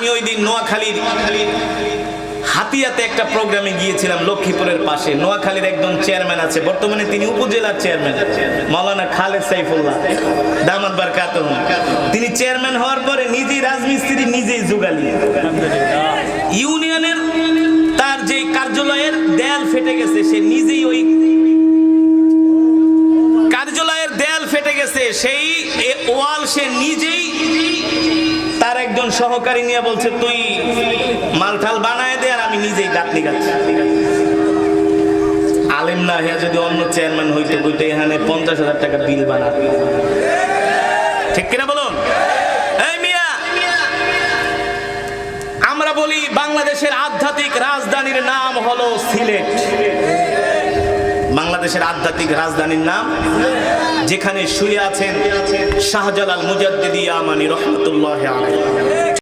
আমি ওই দিন নোয়াখালীর হাতিয়াতে একটা প্রোগ্রামে গিয়েছিলাম, লক্ষ্মীপুরের পাশে। নোয়াখালীর একজন চেয়ারম্যান আছে, বর্তমানে তিনি উপজেলার চেয়ারম্যান, মাওলানা খালেদ সাইফুল্লাহ দামাত বারকাতুহু। তিনি চেয়ারম্যান হওয়ার পরে নিজেই রাজমিস্ত্রি, নিজেই যুগালি। ইউনিয়নের তার যে কার্যালয়ের দেয়াল ফেটে গেছে, সে নিজেই ওই কার্যালয়ের দেয়াল ফেটে গেছে, সেই ওয়াল সে নিজেই তার একজন সহকারী নিয়ে বলছে, তুই মালঠাল বানায় দে, আর আমি নিজেই গাঁথনি গাচ্ছি। আলেম না হইয়া যদি অন্য চেয়ারম্যান হইতে বইতে এখানে 50,000 টাকা বিল বানা, ঠিক কিনা বলুন? এই মিয়া, আমরা বলি বাংলাদেশের আধ্যাত্মিক রাজধানীর নাম হলো সিলেট। বাংলাদেশের আধ্যাত্মিক রাজধানীর নাম, যেখানে শুয়ে আছেন শাহজালাল মুজাদ্দিদি ইয়ামানি রহমাতুল্লাহি আলাইহি।